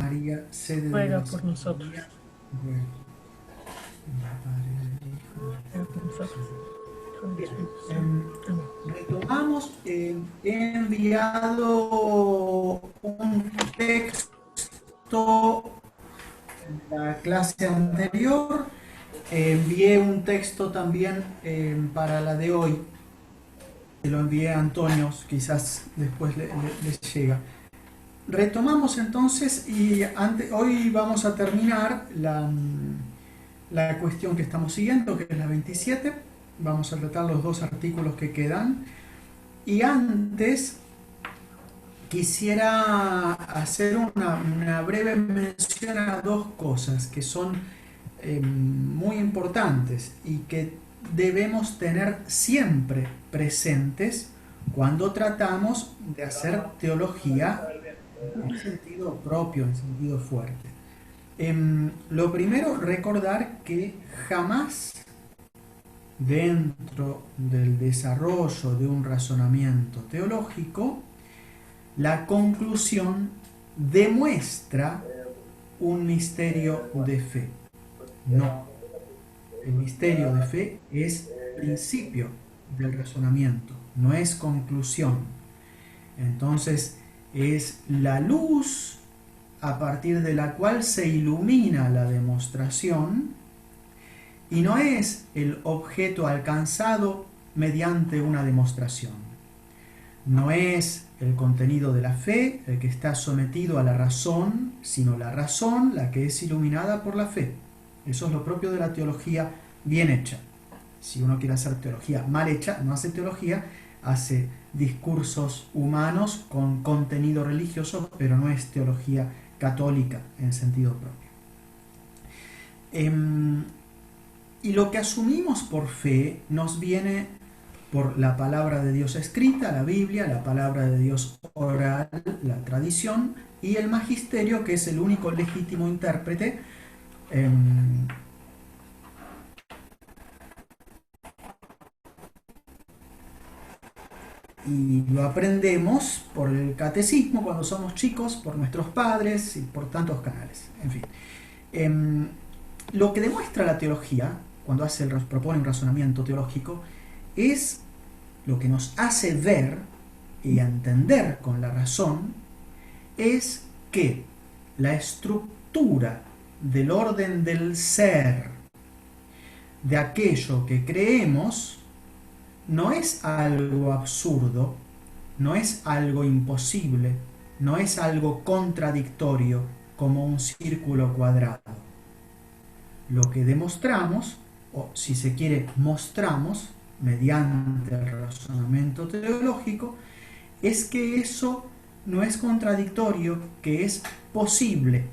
María, sede de ruega la por nosotros, sabiduría, ruega por el Padre, del Hijo y ruega por nosotros, con el del Espíritu. Espíritu Bien, Santo. Amén. retomamos. He enviado un texto en la clase anterior. Envié un texto también para la de hoy. Se lo envié a Antonio, quizás después les llega. Retomamos entonces y hoy vamos a terminar la cuestión que estamos siguiendo, que es la 27. Vamos a tratar los dos artículos que quedan. Y antes quisiera hacer una breve mención a dos cosas que son muy importantes y que debemos tener siempre presentes cuando tratamos de hacer teología en sentido propio, en sentido fuerte. Lo primero, recordar que jamás dentro del desarrollo de un razonamiento teológico, la conclusión demuestra un misterio de fe. No, el misterio de fe es principio del razonamiento, no es conclusión. Entonces, es la luz a partir de la cual se ilumina la demostración y no es el objeto alcanzado mediante una demostración. No es el contenido de la fe el que está sometido a la razón, sino la razón la que es iluminada por la fe. Eso es lo propio de la teología bien hecha. Si uno quiere hacer teología mal hecha, no hace teología, hace discursos humanos con contenido religioso, pero no es teología católica en sentido propio. Y lo que asumimos por fe nos viene por la palabra de Dios escrita, la Biblia, la palabra de Dios oral, la tradición, y el magisterio, que es el único legítimo intérprete. Y lo aprendemos por el catecismo cuando somos chicos, por nuestros padres y por tantos canales. En fin. Lo que demuestra la teología, cuando propone un razonamiento teológico, es lo que nos hace ver y entender con la razón, es que la estructura del orden del ser, de aquello que creemos, no es algo absurdo, no es algo imposible, no es algo contradictorio como un círculo cuadrado. Lo que demostramos, o si se quiere mostramos, mediante el razonamiento teológico, es que eso no es contradictorio, que es posible,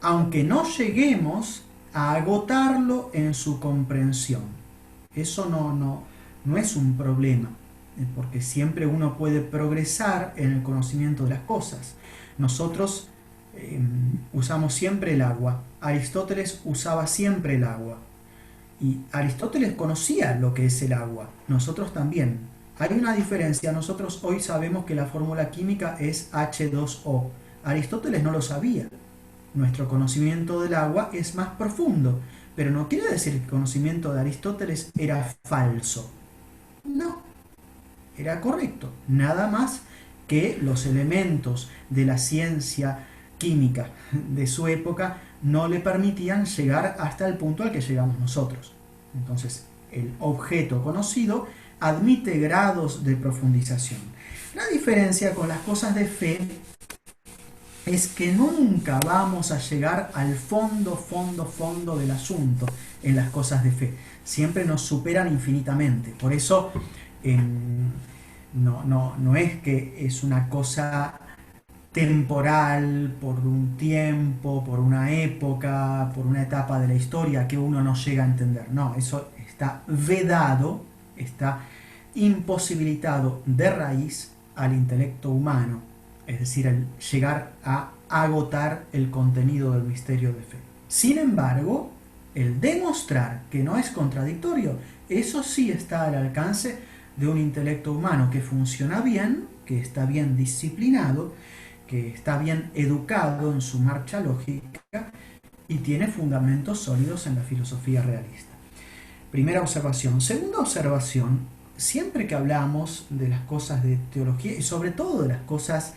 aunque no lleguemos a agotarlo en su comprensión. Eso no es un problema, porque siempre uno puede progresar en el conocimiento de las cosas. Nosotros usamos siempre el agua. Aristóteles usaba siempre el agua. Y Aristóteles conocía lo que es el agua. Nosotros también. Hay una diferencia. Nosotros hoy sabemos que la fórmula química es H2O. Aristóteles no lo sabía. Nuestro conocimiento del agua es más profundo. Pero no quiere decir que el conocimiento de Aristóteles era falso. No, era correcto. Nada más que los elementos de la ciencia química de su época no le permitían llegar hasta el punto al que llegamos nosotros. Entonces, el objeto conocido admite grados de profundización. La diferencia con las cosas de fe es que nunca vamos a llegar al fondo del asunto en las cosas de fe. Siempre nos superan infinitamente. Por eso no es que es una cosa temporal, por un tiempo, por una época, por una etapa de la historia que uno no llega a entender. No, eso está vedado, está imposibilitado de raíz al intelecto humano, es decir, el llegar a agotar el contenido del misterio de fe. Sin embargo, el demostrar que no es contradictorio, eso sí está al alcance de un intelecto humano que funciona bien, que está bien disciplinado que está bien educado en su marcha lógica y tiene fundamentos sólidos en la filosofía realista. Primera observación. Segunda observación, siempre que hablamos de las cosas de teología y sobre todo de las cosas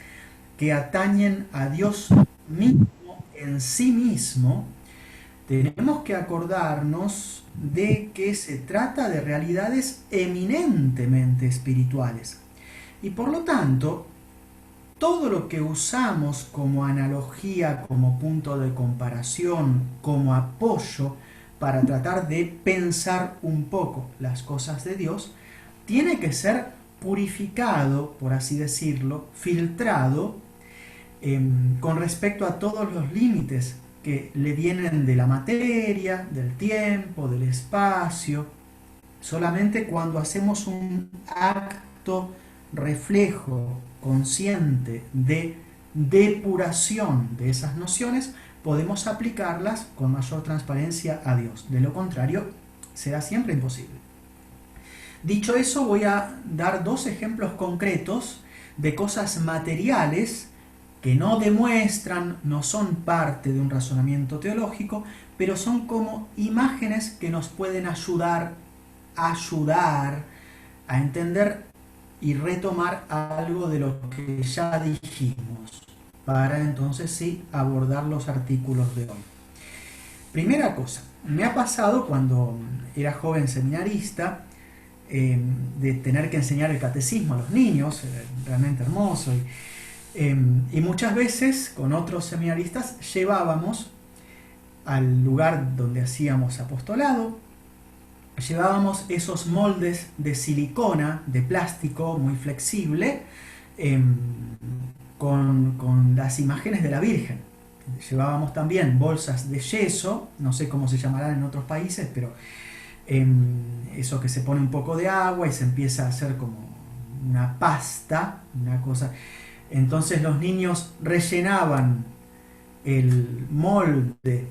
que atañen a Dios mismo en sí mismo, tenemos que acordarnos de que se trata de realidades eminentemente espirituales. Y por lo tanto, todo lo que usamos como analogía, como punto de comparación, como apoyo para tratar de pensar un poco las cosas de Dios, tiene que ser purificado, por así decirlo, filtrado con respecto a todos los límites que le vienen de la materia, del tiempo, del espacio. Solamente cuando hacemos un acto reflejo consciente de depuración de esas nociones, podemos aplicarlas con mayor transparencia a Dios. De lo contrario, será siempre imposible. Dicho eso, voy a dar dos ejemplos concretos de cosas materiales que no demuestran, no son parte de un razonamiento teológico, pero son como imágenes que nos pueden ayudar a entender y retomar algo de lo que ya dijimos, para entonces sí abordar los artículos de hoy. Primera cosa, me ha pasado cuando era joven seminarista, de tener que enseñar el catecismo a los niños, realmente hermoso, y muchas veces con otros seminaristas llevábamos al lugar donde hacíamos apostolado, llevábamos esos moldes de silicona, de plástico muy flexible, con las imágenes de la Virgen. Llevábamos también bolsas de yeso, no sé cómo se llamarán en otros países, pero eso que se pone un poco de agua y se empieza a hacer como una pasta, una cosa. Entonces los niños rellenaban el molde,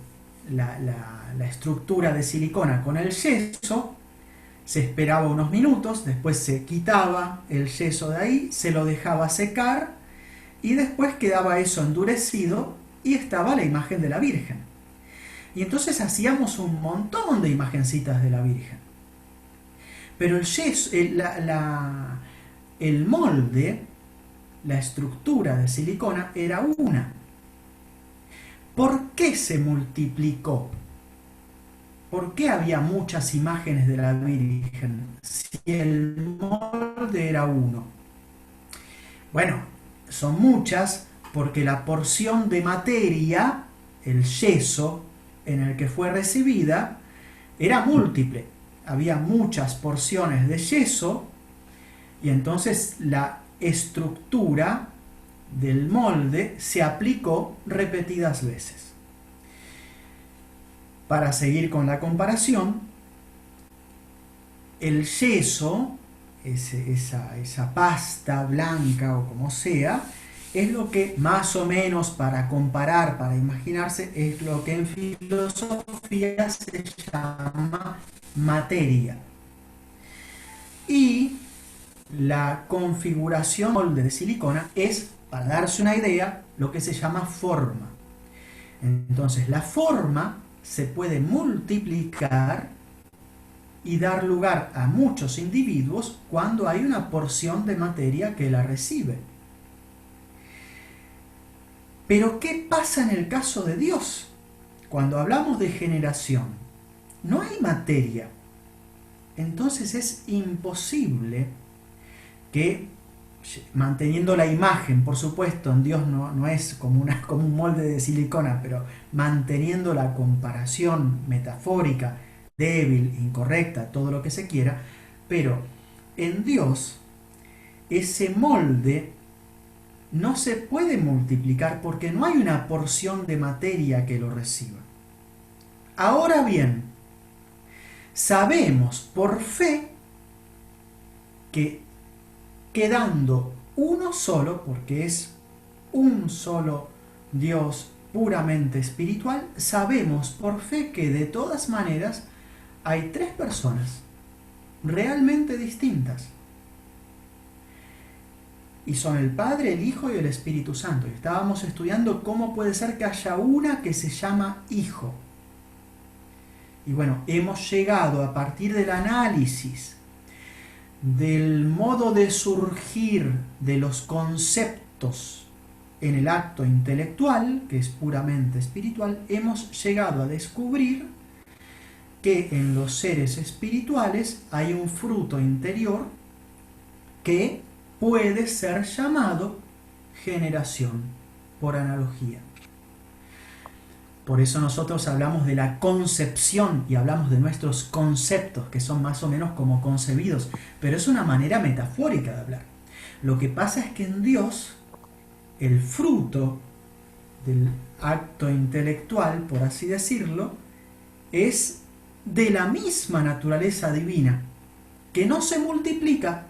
la estructura de silicona con el yeso, se esperaba unos minutos, después se quitaba el yeso de ahí, se lo dejaba secar y después quedaba eso endurecido y estaba la imagen de la Virgen. Y entonces hacíamos un montón de imagencitas de la Virgen. Pero el yeso, el molde, la estructura de silicona era una. ¿Por qué se multiplicó? ¿Por qué había muchas imágenes de la Virgen si el molde era uno? Bueno, son muchas porque la porción de materia, el yeso en el que fue recibida, era múltiple. Había muchas porciones de yeso y entonces la estructura del molde se aplicó repetidas veces. Para seguir con la comparación, el yeso, esa pasta blanca o como sea, es lo que más o menos, para comparar, para imaginarse, es lo que en filosofía se llama materia. Y la configuración molde de silicona es, para darse una idea, lo que se llama forma. Entonces la forma se puede multiplicar y dar lugar a muchos individuos cuando hay una porción de materia que la recibe. Pero ¿qué pasa en el caso de Dios? Cuando hablamos de generación, no hay materia. Entonces es imposible que, manteniendo la imagen, por supuesto, en Dios no es como un molde de silicona, pero manteniendo la comparación metafórica, débil, incorrecta, todo lo que se quiera, pero en Dios ese molde no se puede multiplicar porque no hay una porción de materia que lo reciba. Ahora bien, sabemos por fe que quedando uno solo, porque es un solo Dios puramente espiritual, sabemos por fe que de todas maneras hay tres personas realmente distintas. y son el Padre, el Hijo y el Espíritu Santo. Y estábamos estudiando cómo puede ser que haya una que se llama Hijo. Y bueno, hemos llegado a partir del análisis del modo de surgir de los conceptos en el acto intelectual, que es puramente espiritual, hemos llegado a descubrir que en los seres espirituales hay un fruto interior que puede ser llamado generación, por analogía. Por eso nosotros hablamos de la concepción y hablamos de nuestros conceptos, que son más o menos como concebidos, pero es una manera metafórica de hablar. Lo que pasa es que en Dios, el fruto del acto intelectual, por así decirlo, es de la misma naturaleza divina, que no se multiplica,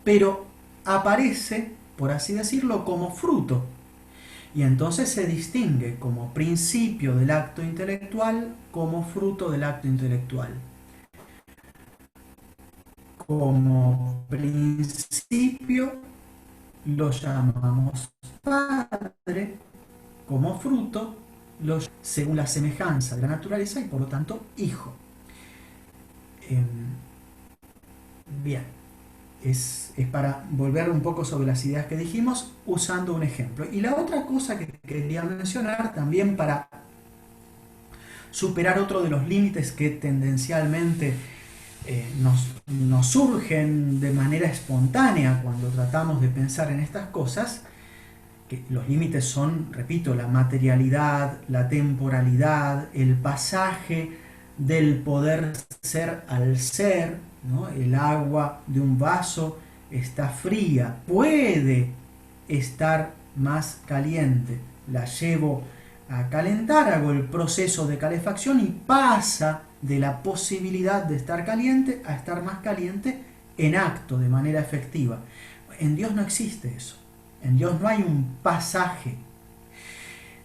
pero aparece, por así decirlo, como fruto. Y entonces se distingue como principio del acto intelectual, como fruto del acto intelectual. Como principio lo llamamos Padre, como fruto, según la semejanza de la naturaleza y por lo tanto Hijo. Bien. Es para volver un poco sobre las ideas que dijimos usando un ejemplo. Y la otra cosa que quería mencionar también para superar otro de los límites que tendencialmente nos surgen de manera espontánea cuando tratamos de pensar en estas cosas, que los límites son, repito, la materialidad, la temporalidad, el pasaje del poder ser al ser, ¿no? El agua de un vaso está fría, puede estar más caliente. La llevo a calentar, hago el proceso de calefacción y pasa de la posibilidad de estar caliente a estar más caliente en acto, de manera efectiva. En Dios no existe eso. En Dios no hay un pasaje.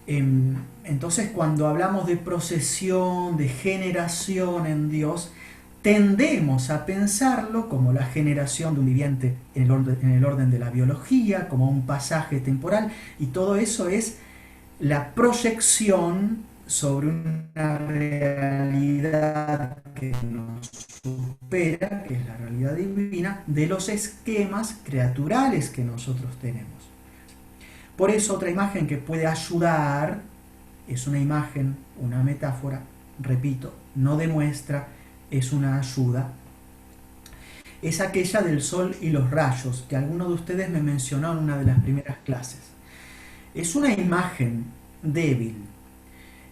Entonces, cuando hablamos de procesión, de generación en Dios, tendemos a pensarlo como la generación de un viviente en el orden de la biología, como un pasaje temporal, y todo eso es la proyección sobre una realidad que nos supera, que es la realidad divina, de los esquemas creaturales que nosotros tenemos. Por eso otra imagen que puede ayudar es una imagen, una metáfora, repito, no demuestra, es una ayuda. Es aquella del sol y los rayos, que alguno de ustedes me mencionó en una de las primeras clases. Es una imagen débil.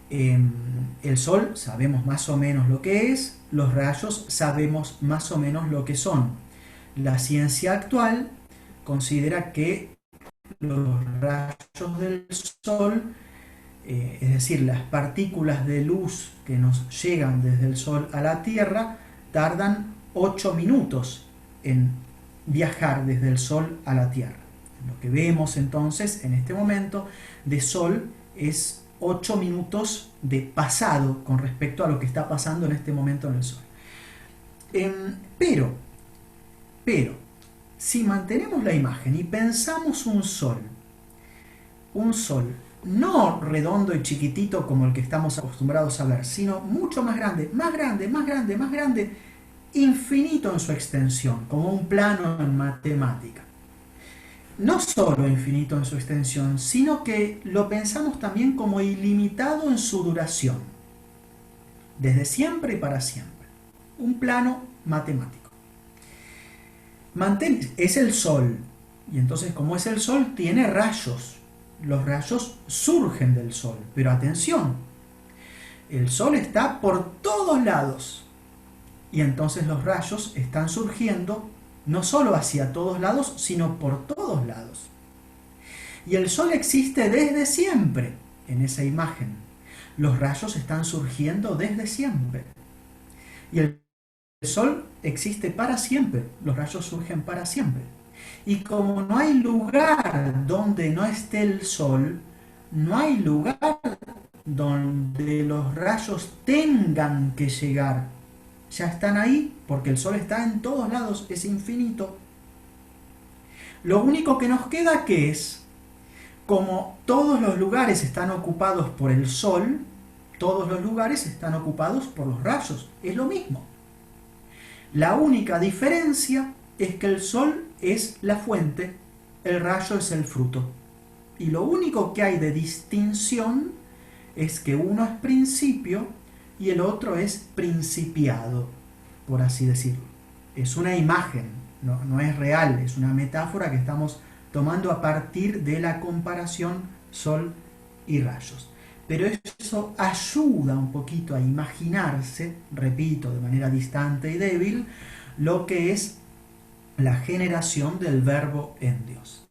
El sol sabemos más o menos lo que es, los rayos sabemos más o menos lo que son. La ciencia actual considera que los rayos del sol, es decir, las partículas de luz que nos llegan desde el sol a la Tierra, tardan 8 minutos en viajar desde el sol a la Tierra. Lo que vemos entonces en este momento de sol es 8 minutos de pasado con respecto a lo que está pasando en este momento en el sol. Pero, si mantenemos la imagen y pensamos un sol no redondo y chiquitito como el que estamos acostumbrados a ver, sino mucho más grande, más grande, más grande, más grande, infinito en su extensión, como un plano en matemática. No solo infinito en su extensión, sino que lo pensamos también como ilimitado en su duración, desde siempre y para siempre. Un plano matemático. Es el sol, y entonces como es el sol, tiene rayos. Los rayos surgen del sol, pero atención, el sol está por todos lados, y entonces los rayos están surgiendo no solo hacia todos lados, sino por todos lados. Y el sol existe desde siempre en esa imagen. Los rayos están surgiendo desde siempre. Y el sol existe para siempre. Los rayos surgen para siempre. Y como no hay lugar donde no esté el sol, no hay lugar donde los rayos tengan que llegar. Ya están ahí porque el sol está en todos lados, es infinito. Lo único que nos queda que es, como todos los lugares están ocupados por el sol, todos los lugares están ocupados por los rayos. Es lo mismo. La única diferencia es que el sol es la fuente, el rayo es el fruto. Y lo único que hay de distinción es que uno es principio y el otro es principiado, por así decirlo. Es una imagen, no es real, es una metáfora que estamos tomando a partir de la comparación sol y rayos. Pero eso ayuda un poquito a imaginarse, repito, de manera distante y débil, lo que es la generación del verbo en Dios.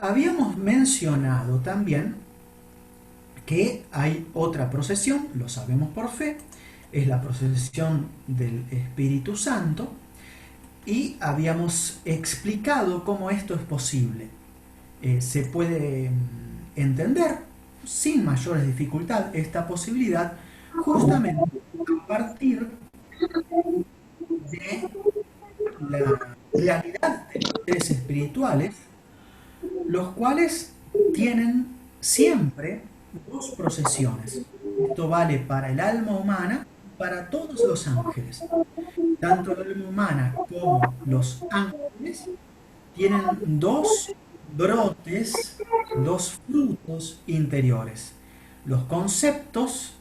Habíamos mencionado también que hay otra procesión, lo sabemos por fe, es la procesión del Espíritu Santo, y habíamos explicado cómo esto es posible. Se puede entender sin mayores dificultades esta posibilidad justamente a partir de la realidad de los seres espirituales, los cuales tienen siempre dos procesiones. Esto vale para el alma humana y para todos los ángeles. Tanto el alma humana como los ángeles tienen dos brotes, dos frutos interiores. Los conceptos,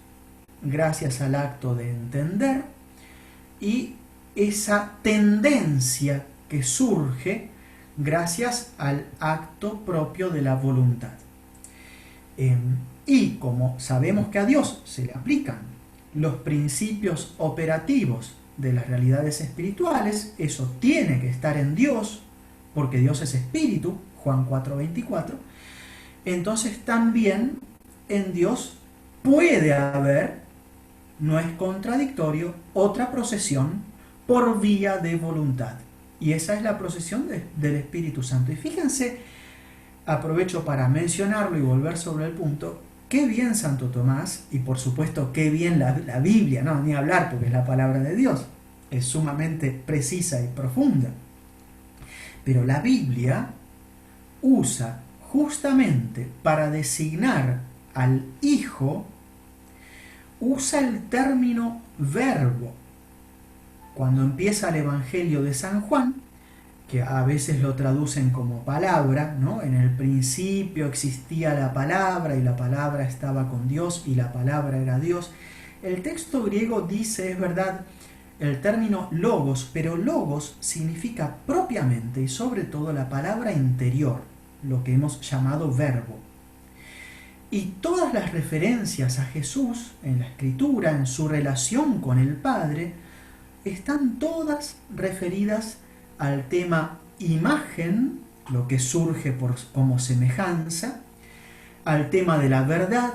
gracias al acto de entender, y esa tendencia que surge gracias al acto propio de la voluntad. Y como sabemos que a Dios se le aplican los principios operativos de las realidades espirituales, eso tiene que estar en Dios, porque Dios es espíritu, Juan 4:24, entonces también en Dios puede haber, no es contradictorio, otra procesión por vía de voluntad. Y esa es la procesión del Espíritu Santo. Y fíjense, aprovecho para mencionarlo y volver sobre el punto, qué bien Santo Tomás, y por supuesto qué bien la Biblia, no, ni hablar porque es la palabra de Dios, es sumamente precisa y profunda. Pero la Biblia usa justamente para designar al Hijo, usa el término verbo. Cuando empieza el Evangelio de San Juan, que a veces lo traducen como palabra, ¿no? En el principio existía la palabra y la palabra estaba con Dios y la palabra era Dios. El texto griego dice, es verdad, el término logos, pero logos significa propiamente y sobre todo la palabra interior, lo que hemos llamado verbo. Y todas las referencias a Jesús en la Escritura, en su relación con el Padre, están todas referidas al tema imagen, lo que surge como semejanza, al tema de la verdad,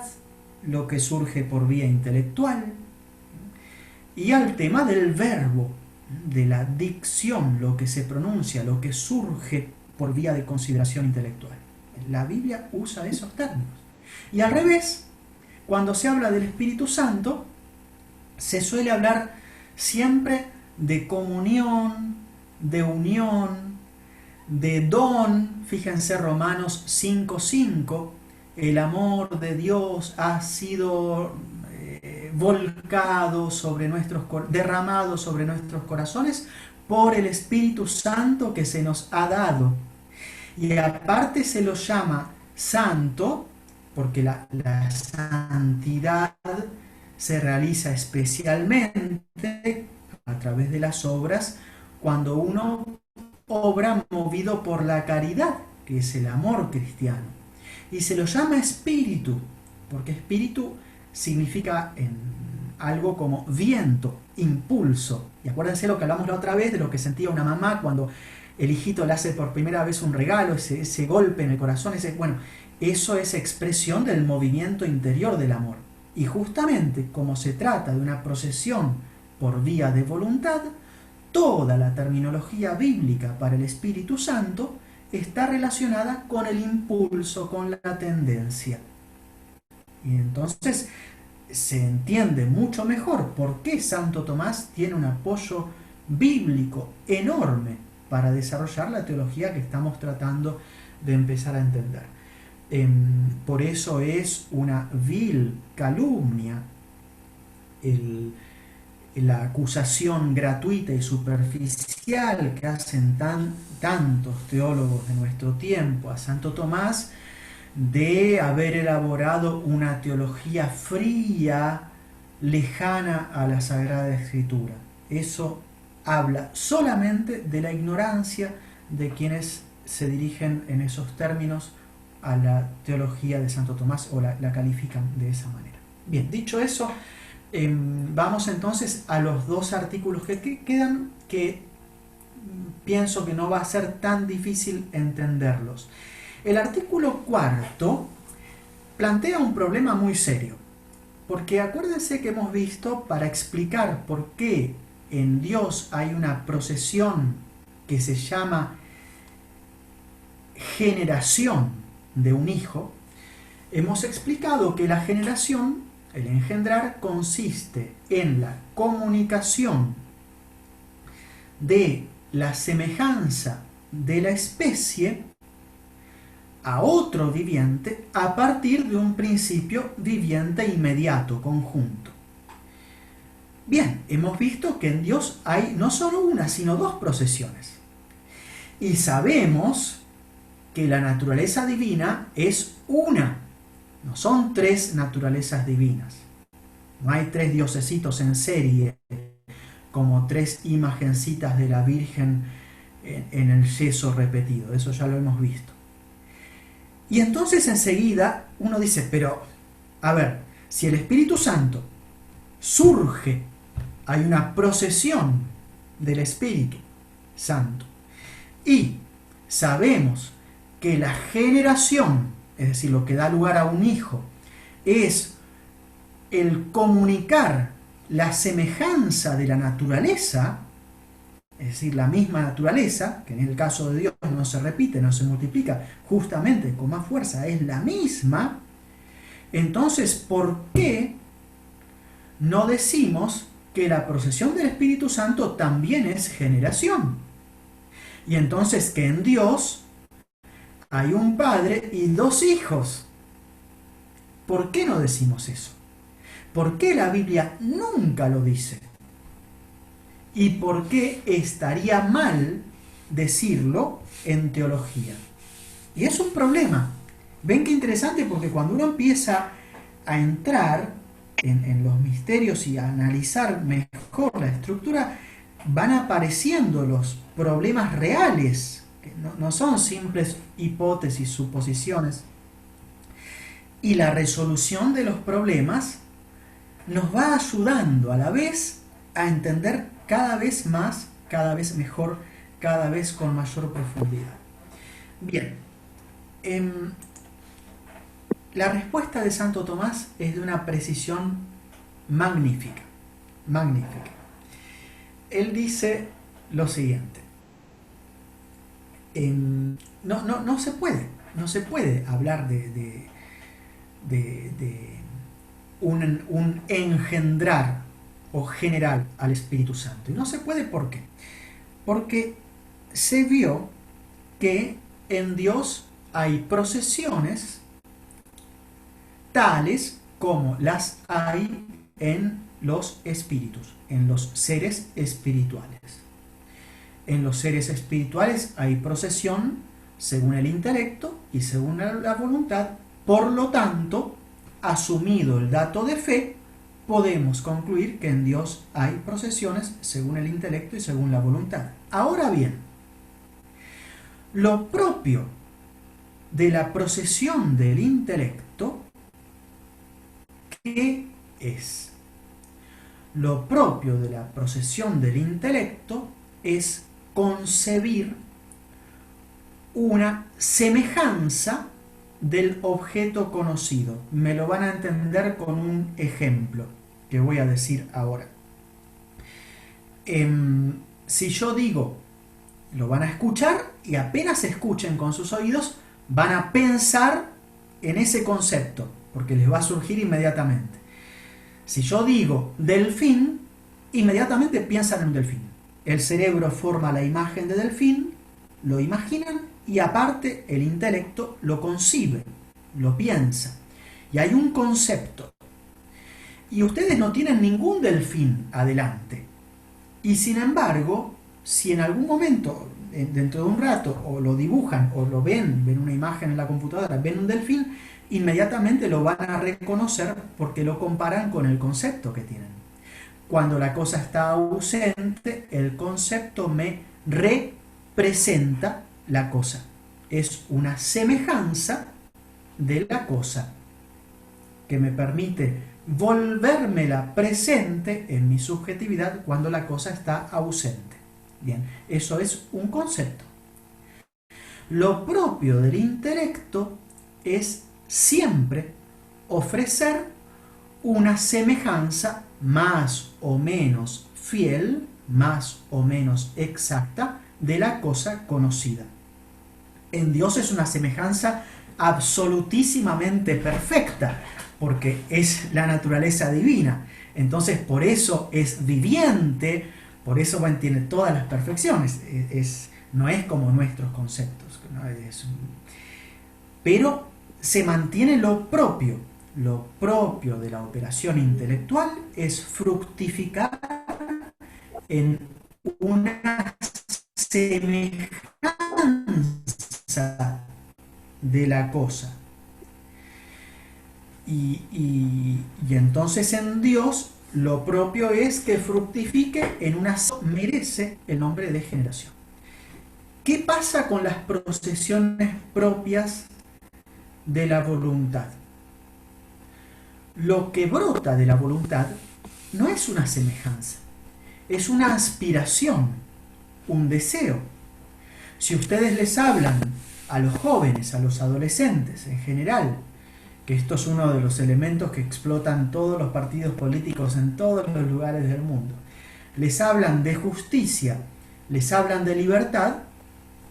lo que surge por vía intelectual, y al tema del verbo, de la dicción, lo que se pronuncia, lo que surge por vía de consideración intelectual. La Biblia usa esos términos. Y al revés, cuando se habla del Espíritu Santo, se suele hablar siempre de comunión, de unión, de don. Fíjense Romanos 5:5, el amor de Dios ha sido volcado sobre derramado sobre nuestros corazones por el Espíritu Santo que se nos ha dado. Y aparte se lo llama santo, porque la santidad se realiza especialmente a través de las obras, cuando uno obra movido por la caridad, que es el amor cristiano. Y se lo llama espíritu, porque espíritu significa algo como viento, impulso. Y acuérdense lo que hablamos la otra vez de lo que sentía una mamá cuando el hijito le hace por primera vez un regalo, ese golpe en el corazón, eso es expresión del movimiento interior del amor. Y justamente como se trata de una procesión por vía de voluntad, toda la terminología bíblica para el Espíritu Santo está relacionada con el impulso, con la tendencia. Y entonces se entiende mucho mejor por qué Santo Tomás tiene un apoyo bíblico enorme para desarrollar la teología que estamos tratando de empezar a entender. Por eso es una vil calumnia la acusación gratuita y superficial que hacen tantos teólogos de nuestro tiempo a Santo Tomás de haber elaborado una teología fría, lejana a la Sagrada Escritura. Eso habla solamente de la ignorancia de quienes se dirigen en esos términos a la teología de Santo Tomás o la califican de esa manera. Bien, dicho eso, vamos entonces a los dos artículos que quedan, que pienso que no va a ser tan difícil entenderlos. El artículo cuarto plantea un problema muy serio, porque acuérdense que hemos visto, para explicar por qué en Dios hay una procesión que se llama generación de un hijo, hemos explicado que la generación, el engendrar, consiste en la comunicación de la semejanza de la especie a otro viviente a partir de un principio viviente inmediato, conjunto. Bien, hemos visto que en Dios hay no solo una, sino dos procesiones. Y sabemos que la naturaleza divina es una. No son tres naturalezas divinas. No hay tres diosesitos en serie, como tres imagencitas de la Virgen en el yeso repetido. Eso ya lo hemos visto. Y entonces enseguida uno dice, pero, a ver, si el Espíritu Santo surge, hay una procesión del Espíritu Santo, y sabemos que la generación, es decir, lo que da lugar a un hijo, es el comunicar la semejanza de la naturaleza, es decir, la misma naturaleza, que en el caso de Dios no se repite, no se multiplica, justamente con más fuerza, es la misma. Entonces, ¿por qué no decimos que la procesión del Espíritu Santo también es generación? Y entonces que en Dios hay un padre y dos hijos. ¿Por qué no decimos eso? ¿Por qué la Biblia nunca lo dice? ¿Y por qué estaría mal decirlo en teología? Y es un problema. Ven qué interesante, porque cuando uno empieza a entrar en los misterios y a analizar mejor la estructura, van apareciendo los problemas reales, que no son simples hipótesis, suposiciones. Y la resolución de los problemas nos va ayudando a la vez a entender cada vez más, cada vez mejor, cada vez con mayor profundidad. Bien, la respuesta de Santo Tomás es de una precisión magnífica, magnífica. Él dice lo siguiente: no se puede hablar de un engendrar o general al Espíritu Santo. Y no se puede, ¿por qué? Porque se vio que en Dios hay procesiones tales como las hay en los espíritus, en los seres espirituales. En los seres espirituales hay procesión según el intelecto y según la voluntad. Por lo tanto, asumido el dato de fe, podemos concluir que en Dios hay procesiones según el intelecto y según la voluntad. Ahora bien, lo propio de la procesión del intelecto, ¿qué es? Lo propio de la procesión del intelecto es concebir una semejanza del objeto conocido. Me lo van a entender con un ejemplo que voy a decir ahora. Si yo digo, lo van a escuchar, y apenas escuchen con sus oídos, van a pensar en ese concepto, porque les va a surgir inmediatamente. Si yo digo delfín, inmediatamente piensan en un delfín. El cerebro forma la imagen de delfín, lo imaginan y aparte el intelecto lo concibe, lo piensa. Y hay un concepto. Y ustedes no tienen ningún delfín adelante. Y sin embargo, si en algún momento, dentro de un rato, o lo dibujan o lo ven una imagen en la computadora, ven un delfín, inmediatamente lo van a reconocer porque lo comparan con el concepto que tienen. Cuando la cosa está ausente, el concepto me representa la cosa. Es una semejanza de la cosa que me permite volvérmela presente en mi subjetividad cuando la cosa está ausente. Bien, eso es un concepto. Lo propio del intelecto es siempre ofrecer una semejanza más o menos fiel, más o menos exacta de la cosa conocida. En Dios es una semejanza absolutísimamente perfecta, porque es la naturaleza divina. Entonces, por eso es viviente, por eso tiene todas las perfecciones. No es como nuestros conceptos, ¿no? Pero se mantiene lo propio. Lo propio de la operación intelectual es fructificar en una semejanza de la cosa. Y entonces en Dios lo propio es que fructifique en una... merece el nombre de generación. ¿Qué pasa con las procesiones propias de la voluntad? Lo que brota de la voluntad no es una semejanza, es una aspiración, un deseo. Si ustedes les hablan a los jóvenes, a los adolescentes en general, que esto es uno de los elementos que explotan todos los partidos políticos en todos los lugares del mundo, les hablan de justicia, les hablan de libertad,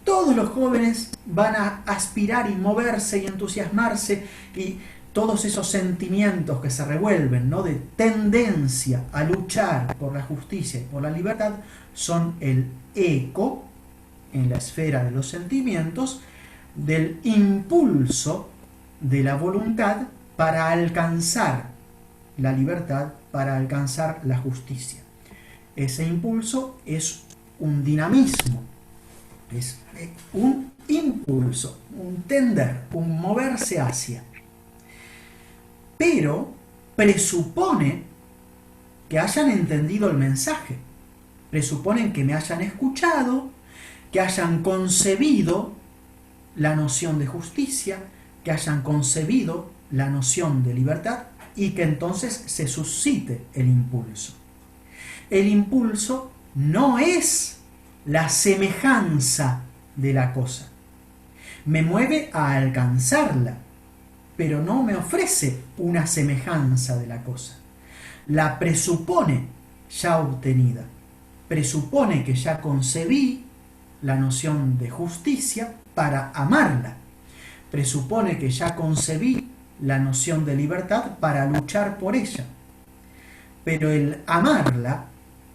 todos los jóvenes van a aspirar y moverse y entusiasmarse, y todos esos sentimientos que se revuelven, ¿no?, de tendencia a luchar por la justicia y por la libertad, son el eco en la esfera de los sentimientos del impulso de la voluntad para alcanzar la libertad, para alcanzar la justicia. Ese impulso es un dinamismo, es un impulso, un tender, un moverse hacia. Pero presupone que hayan entendido el mensaje, presuponen que me hayan escuchado, que hayan concebido la noción de justicia, que hayan concebido la noción de libertad y que entonces se suscite el impulso. El impulso no es la semejanza de la cosa. Me mueve a alcanzarla, pero no me ofrece una semejanza de la cosa. La presupone ya obtenida. Presupone que ya concebí la noción de justicia para amarla. Presupone que ya concebí la noción de libertad para luchar por ella. Pero el amarla,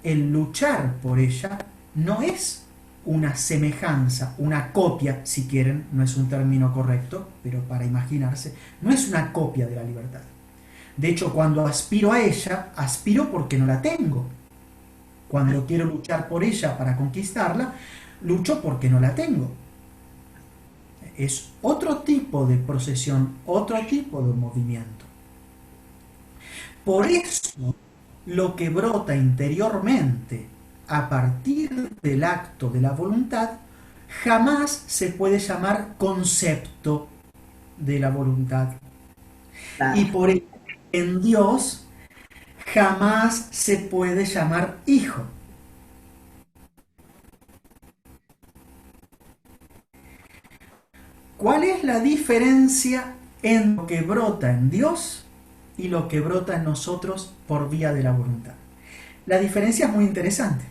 el luchar por ella, no es una semejanza, una copia, si quieren, no es un término correcto, pero para imaginarse, no es una copia de la libertad. De hecho, cuando aspiro a ella, aspiro porque no la tengo. Cuando quiero luchar por ella para conquistarla, lucho porque no la tengo. Es otro tipo de procesión, otro tipo de movimiento. Por eso, lo que brota interiormente a partir del acto de la voluntad jamás se puede llamar concepto de la voluntad. Y por eso en Dios jamás se puede llamar hijo. ¿Cuál es la diferencia en lo que brota en Dios y lo que brota en nosotros por vía de la voluntad? La diferencia es muy interesante.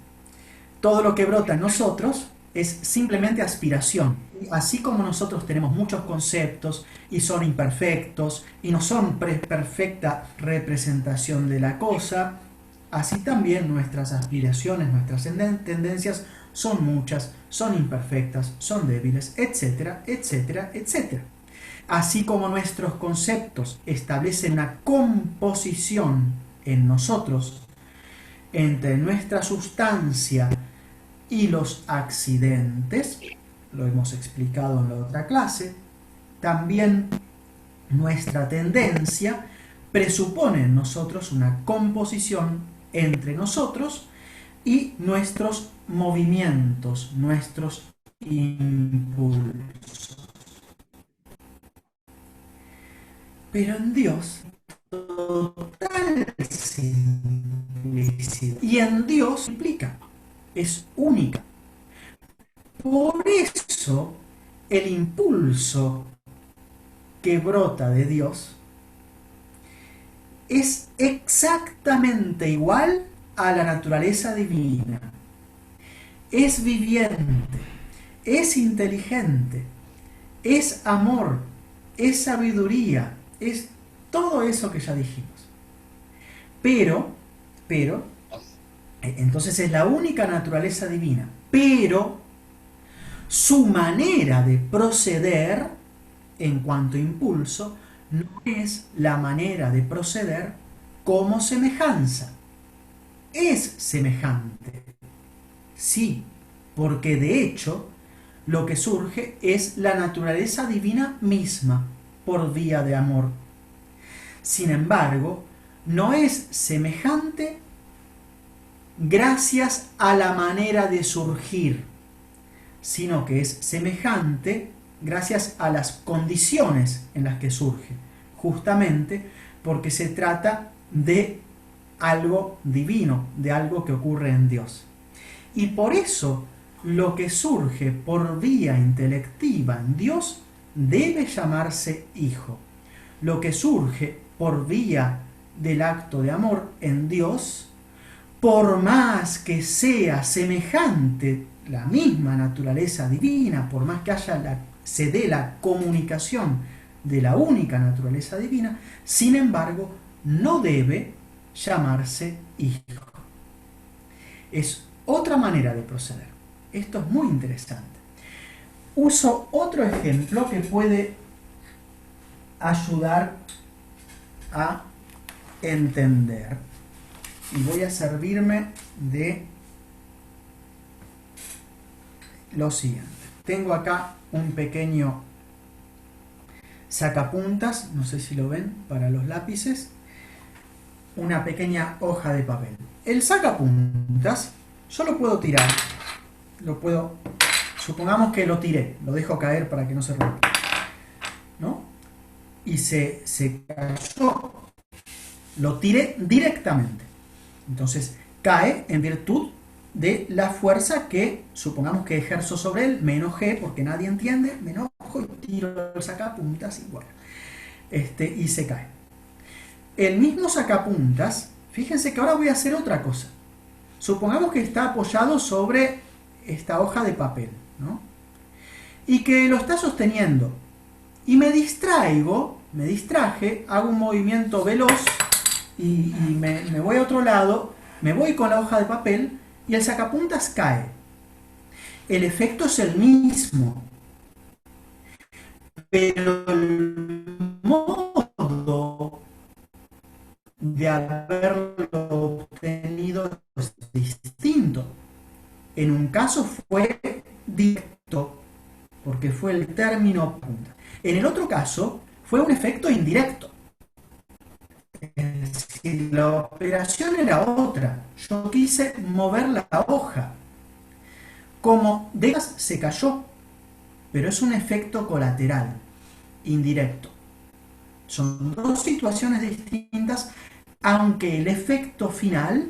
Todo lo que brota en nosotros es simplemente aspiración. Así como nosotros tenemos muchos conceptos y son imperfectos y no son perfecta representación de la cosa, así también nuestras aspiraciones, nuestras tendencias son muchas, son imperfectas, son débiles, etcétera, etcétera, etcétera. Así como nuestros conceptos establecen una composición en nosotros entre nuestra sustancia y los accidentes, lo hemos explicado en la otra clase, también nuestra tendencia presupone en nosotros una composición entre nosotros y nuestros movimientos, nuestros impulsos. Pero en Dios, total simplicidad. Y en Dios implica, es única. Por eso, el impulso que brota de Dios es exactamente igual a la naturaleza divina. Es viviente, es inteligente, es amor, es sabiduría, es todo eso que ya dijimos. Pero, entonces es la única naturaleza divina, pero su manera de proceder en cuanto a impulso no es la manera de proceder como semejanza. Es semejante, sí, porque de hecho lo que surge es la naturaleza divina misma por vía de amor. Sin embargo, no es semejante gracias a la manera de surgir, sino que es semejante gracias a las condiciones en las que surge, justamente porque se trata de algo divino, de algo que ocurre en Dios. Y por eso lo que surge por vía intelectiva en Dios debe llamarse hijo. Lo que surge por vía del acto de amor en Dios, por más que sea semejante la misma naturaleza divina, por más que se dé la comunicación de la única naturaleza divina, sin embargo, no debe llamarse hijo. Es otra manera de proceder. Esto es muy interesante. Uso otro ejemplo que puede ayudar a entender. Y voy a servirme de lo siguiente. Tengo acá un pequeño sacapuntas, no sé si lo ven, para los lápices. Una pequeña hoja de papel. El sacapuntas yo lo puedo tirar. Supongamos que lo tiré, lo dejo caer para que no se rompa, ¿no? Y se cayó, lo tiré directamente. Entonces cae en virtud de la fuerza que supongamos que ejerzo sobre él. Me enojé porque nadie entiende, me enojo y tiro el sacapuntas y bueno, y se cae. El mismo sacapuntas, fíjense que ahora voy a hacer otra cosa. Supongamos que está apoyado sobre esta hoja de papel, ¿no? Y que lo está sosteniendo. Y me distraje, hago un movimiento veloz y me voy a otro lado, me voy con la hoja de papel y el sacapuntas cae. El efecto es el mismo, pero el modo de haberlo obtenido es distinto. En un caso fue directo, porque fue el término punta. En el otro caso fue un efecto indirecto. Es decir, la operación era otra. Yo quise mover la hoja. Como de ellas se cayó, pero es un efecto colateral, indirecto. Son dos situaciones distintas, aunque el efecto final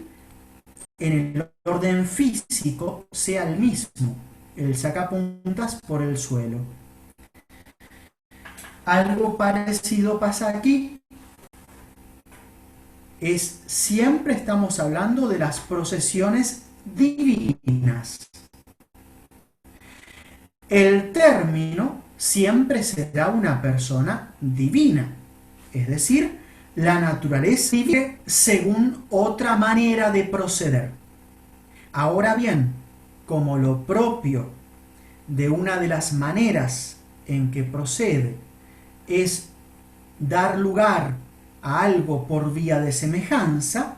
en el orden físico sea el mismo, el sacapuntas por el suelo. Algo parecido pasa aquí. Siempre estamos hablando de las procesiones divinas. El término siempre será una persona divina, es decir, la naturaleza vive según otra manera de proceder. Ahora bien, como lo propio de una de las maneras en que procede es dar lugar a algo por vía de semejanza,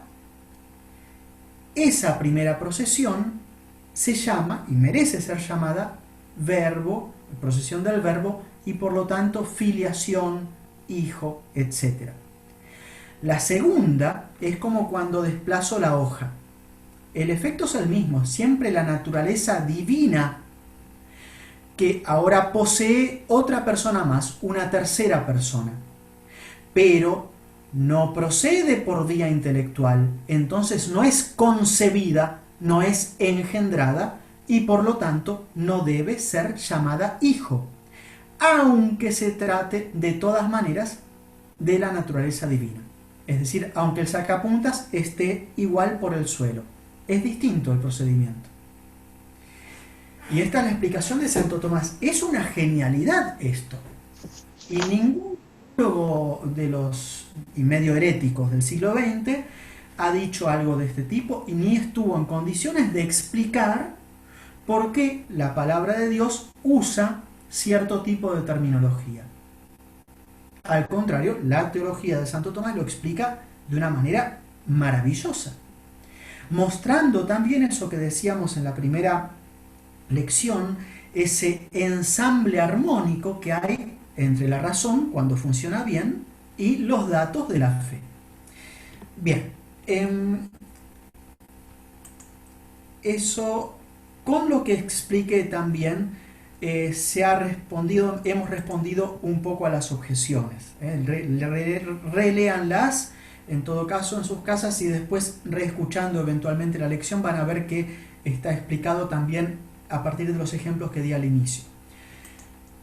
esa primera procesión se llama, y merece ser llamada, verbo, procesión del verbo, y por lo tanto filiación, hijo, etc. La segunda es como cuando desplazo la hoja. El efecto es el mismo, siempre la naturaleza divina que ahora posee otra persona más, una tercera persona, pero no procede por vía intelectual, entonces no es concebida, no es engendrada y por lo tanto no debe ser llamada hijo, aunque se trate de todas maneras de la naturaleza divina. Es decir, aunque el sacapuntas esté igual por el suelo, es distinto el procedimiento. Y esta es la explicación de Santo Tomás. Es una genialidad esto. Y ningún teólogo de los y medio heréticos del siglo XX ha dicho algo de este tipo y ni estuvo en condiciones de explicar por qué la palabra de Dios usa cierto tipo de terminología. Al contrario, la teología de Santo Tomás lo explica de una manera maravillosa, mostrando también eso que decíamos en la primera lección, ese ensamble armónico que hay entre la razón, cuando funciona bien, y los datos de la fe. Bien, eso, con lo que expliqué también, hemos respondido un poco a las objeciones. Reléanlas, en todo caso, en sus casas, y después, reescuchando eventualmente la lección, van a ver que está explicado también a partir de los ejemplos que di al inicio.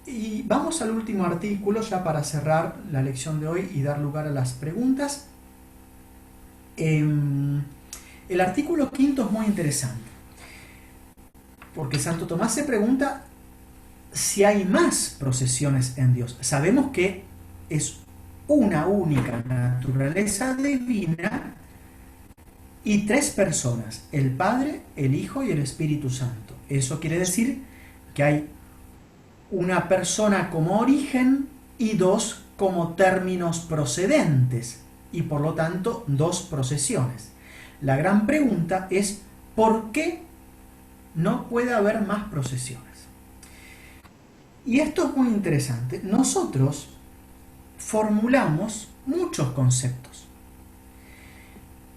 Y vamos al último artículo ya para cerrar la lección de hoy y dar lugar a las preguntas. El artículo 5 es muy interesante, porque Santo Tomás se pregunta si hay más procesiones en Dios. Sabemos que es una única naturaleza divina y tres personas, el Padre, el Hijo y el Espíritu Santo. Eso quiere decir que hay una persona como origen y dos como términos procedentes, y por lo tanto dos procesiones. La gran pregunta es ¿por qué no puede haber más procesiones? Y esto es muy interesante. Nosotros formulamos muchos conceptos,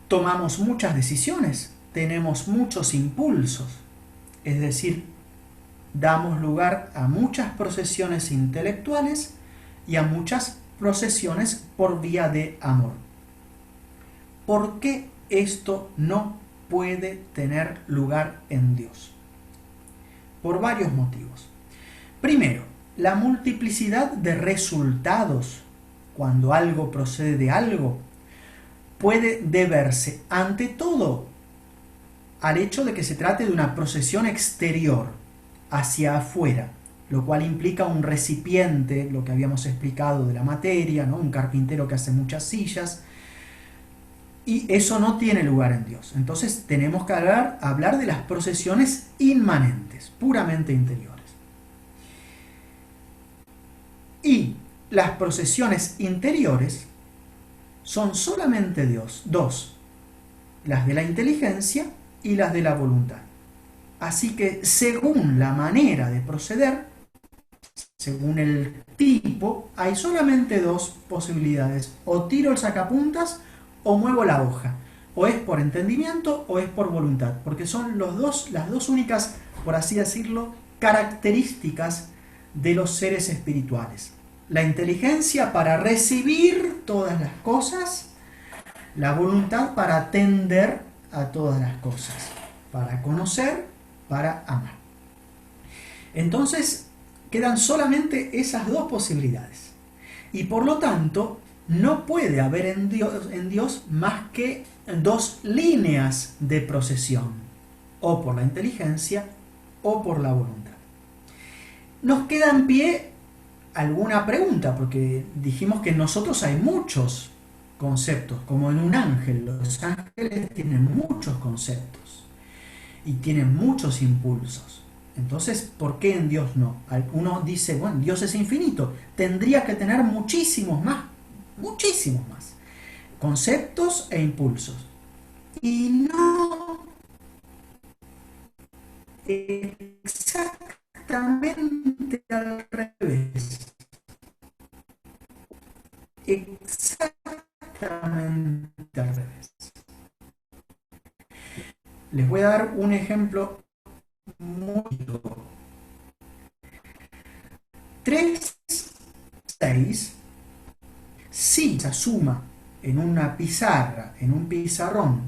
tomamos muchas decisiones, tenemos muchos impulsos, es decir, damos lugar a muchas procesiones intelectuales y a muchas procesiones por vía de amor. ¿Por qué esto no puede tener lugar en Dios? Por varios motivos. Primero, la multiplicidad de resultados cuando algo procede de algo puede deberse ante todo al hecho de que se trate de una procesión exterior, hacia afuera, lo cual implica un recipiente, lo que habíamos explicado de la materia, ¿no? Un carpintero que hace muchas sillas, y eso no tiene lugar en Dios. Entonces tenemos que hablar de las procesiones inmanentes, puramente interiores. Y las procesiones interiores son solamente dos, las de la inteligencia y las de la voluntad. Así que según la manera de proceder, según el tipo, hay solamente dos posibilidades: o tiro el sacapuntas o muevo la hoja, o es por entendimiento o es por voluntad, porque son las dos únicas, por así decirlo, características de los seres espirituales. La inteligencia para recibir todas las cosas, la voluntad para atender a todas las cosas, para conocer, para amar. Entonces quedan solamente esas dos posibilidades, y por lo tanto no puede haber en Dios más que dos líneas de procesión, o por la inteligencia o por la voluntad. Nos queda en pie alguna pregunta, porque dijimos que en nosotros hay muchos conceptos, como en un ángel. Los ángeles tienen muchos conceptos y tienen muchos impulsos. Entonces, ¿por qué en Dios no? Uno dice, bueno, Dios es infinito, tendría que tener muchísimos más conceptos e impulsos. Y no, exactamente al revés. Exactamente al revés. Les voy a dar un ejemplo muy... 3 6 si se suma en una pizarra, en un pizarrón,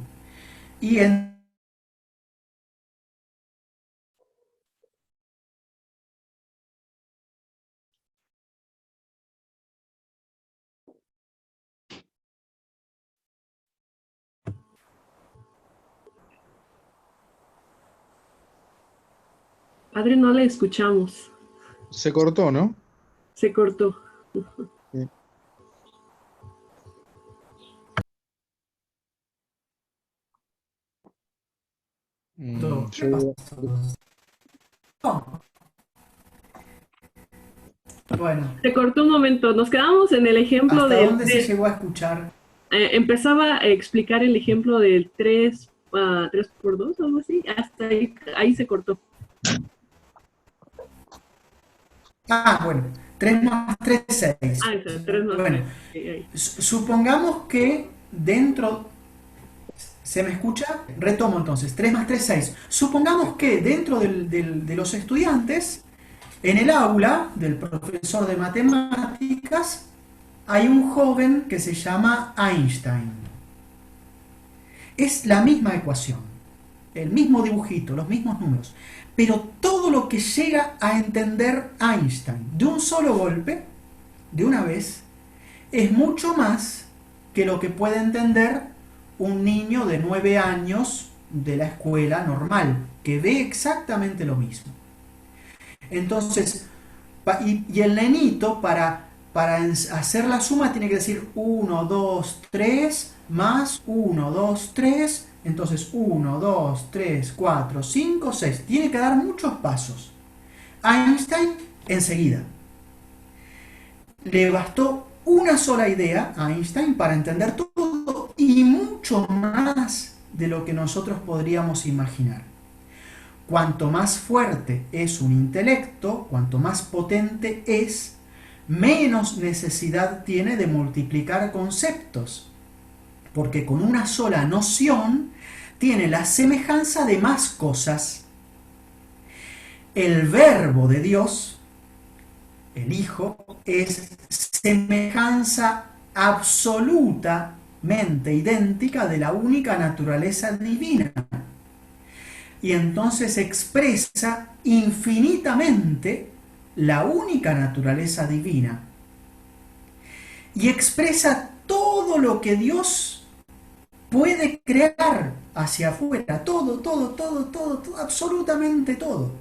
y en... Padre, no le escuchamos. Se cortó, ¿no? Se cortó. Sí. ¿Qué pasó? No. Bueno, Se cortó un momento. Nos quedamos en el ejemplo ¿hasta del dónde se 3. llegó a escuchar? Empezaba a explicar el ejemplo del 3, 3 por 2, algo así. Hasta ahí se cortó. Ah, bueno, 3 más 3, 6. Ah, esa, 3 más Bueno, 3. supongamos que dentro... ¿Se me escucha? Retomo entonces, 3 más 3, 6. Supongamos que dentro de los estudiantes, en el aula del profesor de matemáticas, hay un joven que se llama Einstein. Es la misma ecuación, el mismo dibujito, los mismos números, pero todo lo que llega a entender Einstein de un solo golpe, de una vez, es mucho más que lo que puede entender un niño de 9 años de la escuela normal, que ve exactamente lo mismo. Entonces, y el nenito para hacer la suma tiene que decir 1, 2, 3 más 1, 2, 3. Entonces 1, 2, 3, 4, 5, 6. Tiene que dar muchos pasos. Einstein enseguida. Le bastó una sola idea a Einstein para entender todo y mucho más de lo que nosotros podríamos imaginar. Cuanto más fuerte es un intelecto, cuanto más potente es, menos necesidad tiene de multiplicar conceptos, porque con una sola noción tiene la semejanza de más cosas. El verbo de Dios, el Hijo, es semejanza absolutamente idéntica de la única naturaleza divina. Y entonces expresa infinitamente la única naturaleza divina. Y expresa todo lo que Dios puede crear hacia afuera. Todo, absolutamente todo.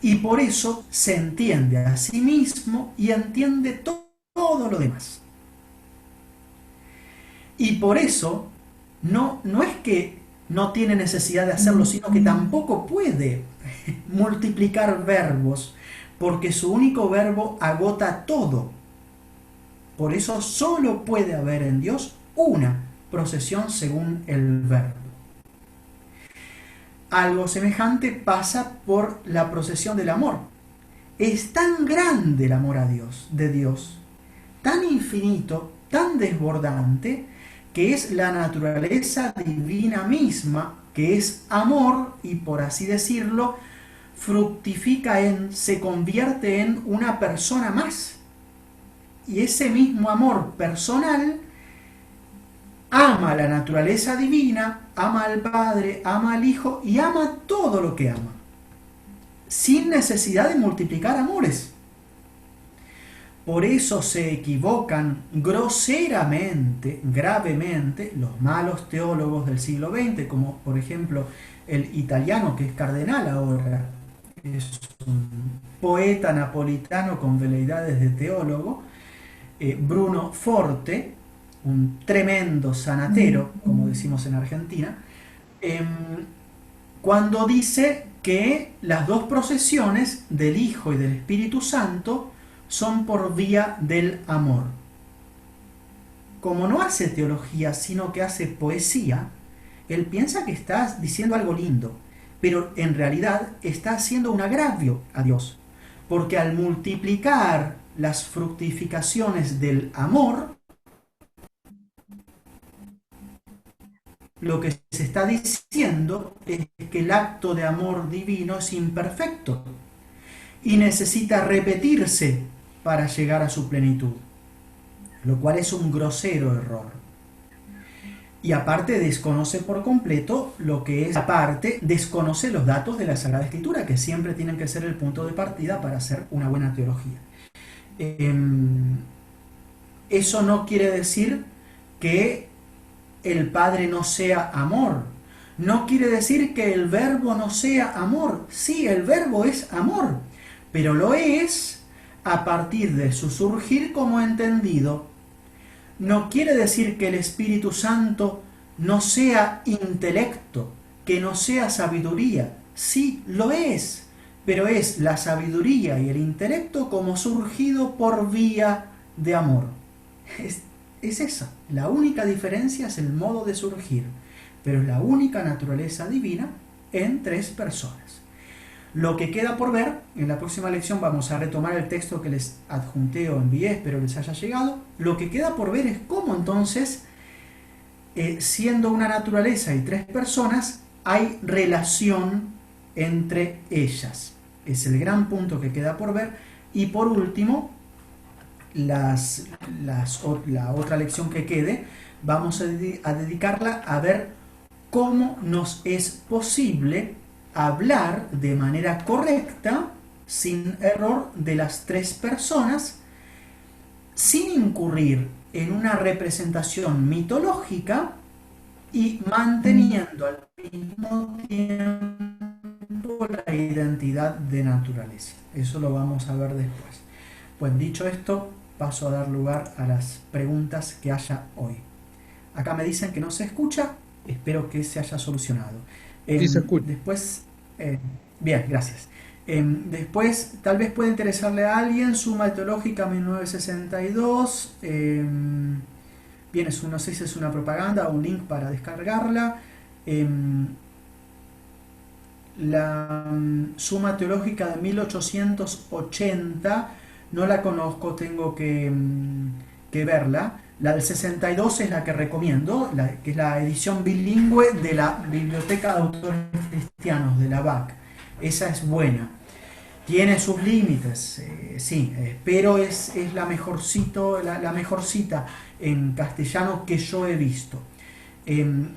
Y por eso se entiende a sí mismo y entiende todo lo demás. Y por eso no es que no tiene necesidad de hacerlo, sino que tampoco puede multiplicar verbos, porque su único verbo agota todo. Por eso solo puede haber en Dios una procesión según el verbo. Algo semejante pasa por la procesión del amor. Es tan grande el amor a Dios, de Dios, tan infinito, tan desbordante, que es la naturaleza divina misma, que es amor y, por así decirlo, fructifica se convierte en una persona más. Y ese mismo amor personal ama la naturaleza divina, ama al Padre, ama al Hijo y ama todo lo que ama, sin necesidad de multiplicar amores. Por eso se equivocan groseramente, gravemente, los malos teólogos del siglo XX, como por ejemplo el italiano, que es cardenal ahora, es un poeta napolitano con veleidades de teólogo, Bruno Forte, un tremendo sanatero, como decimos en Argentina, em, cuando dice que las dos procesiones del Hijo y del Espíritu Santo son por vía del amor. Como no hace teología, sino que hace poesía, él piensa que está diciendo algo lindo, pero en realidad está haciendo un agravio a Dios, porque al multiplicar las fructificaciones del amor, lo que se está diciendo es que el acto de amor divino es imperfecto y necesita repetirse para llegar a su plenitud, lo cual es un grosero error. Y aparte desconoce por completo lo que es, aparte desconoce los datos de la Sagrada Escritura, que siempre tienen que ser el punto de partida para hacer una buena teología. Eso no quiere decir que el Padre no sea amor. No quiere decir que el Verbo no sea amor. Sí, el Verbo es amor, pero lo es a partir de su surgir como entendido. No quiere decir que el Espíritu Santo no sea intelecto, que no sea sabiduría. Sí, lo es, pero es la sabiduría y el intelecto como surgido por vía de amor. Es esa. La única diferencia es el modo de surgir, pero es la única naturaleza divina en tres personas. Lo que queda por ver, en la próxima lección vamos a retomar el texto que les adjunté o envié, espero les haya llegado. Lo que queda por ver es cómo entonces, siendo una naturaleza y tres personas, hay relación entre ellas. Es el gran punto que queda por ver. Y por último, la otra lección que quede, vamos a dedicarla a ver cómo nos es posible hablar de manera correcta, sin error, de las tres personas, sin incurrir en una representación mitológica y manteniendo al mismo tiempo la identidad de naturaleza. Eso lo vamos a ver después. Pues dicho esto, paso a dar lugar a las preguntas que haya hoy. Acá me dicen que no se escucha, espero que se haya solucionado. Sí, se escucha. Después, bien, gracias. Después, tal vez pueda interesarle a alguien, Suma Teológica 1962. Bien, no sé si es una propaganda o un link para descargarla. La Suma Teológica de 1880 no la conozco, tengo que verla. La del 62 es la que recomiendo, que es la edición bilingüe de la Biblioteca de Autores Cristianos, de la BAC. Esa es buena. Tiene sus límites, sí, pero es la mejor cita en castellano que yo he visto.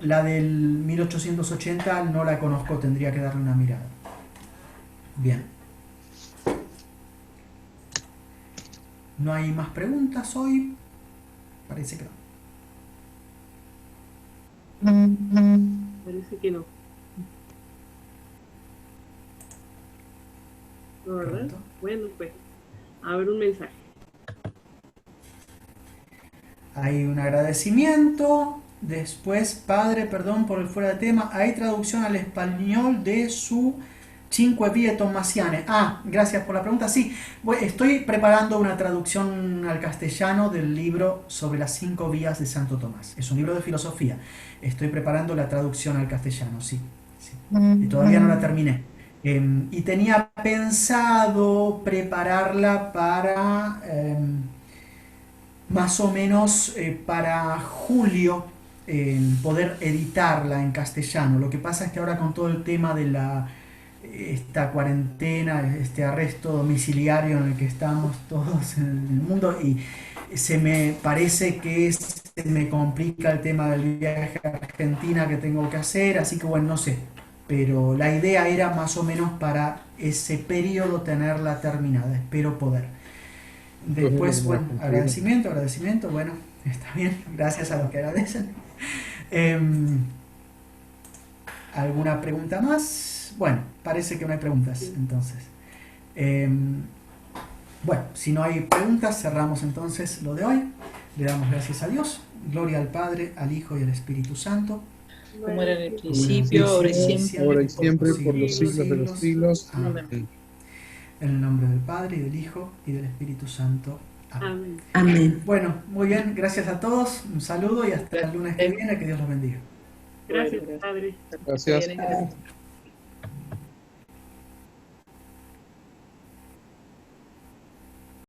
La del 1880 no la conozco, tendría que darle una mirada. Bien. ¿No hay más preguntas hoy? Parece que no. Parece que no. ¿No, verdad? Pronto. Bueno, pues, a ver un mensaje. Hay un agradecimiento. Después, padre, perdón por el fuera de tema. Hay traducción al español de su Cinque Vie Tommasiane. Gracias por la pregunta. Sí, estoy preparando una traducción al castellano del libro sobre las 5 vías de Santo Tomás. Es un libro de filosofía. Estoy preparando la traducción al castellano, sí. Y todavía no la terminé. Y tenía pensado prepararla para más o menos para julio, poder editarla en castellano. Lo que pasa es que ahora con todo el tema de esta cuarentena, este arresto domiciliario en el que estamos todos en el mundo, y se me parece que se me complica el tema del viaje a Argentina que tengo que hacer, así que bueno, no sé, pero la idea era más o menos para ese periodo tenerla terminada, espero poder. Después, bueno, agradecimiento, bueno, está bien, gracias a los que agradecen. ¿Alguna pregunta más? Bueno, parece que no hay preguntas, entonces. Bueno, si no hay preguntas, cerramos entonces lo de hoy. Le damos gracias a Dios. Gloria al Padre, al Hijo y al Espíritu Santo. Como era en el Como era en el principio, ahora y principio, siempre. Ahora y siempre, por los siglos siglos de los siglos. Amén. Amén. En el nombre del Padre, y del Hijo, y del Espíritu Santo. Amén. Amén. Amén. Bueno, muy bien, gracias a todos. Un saludo y hasta el lunes que viene. Que Dios los bendiga. Gracias, Padre. Gracias. Bien, gracias.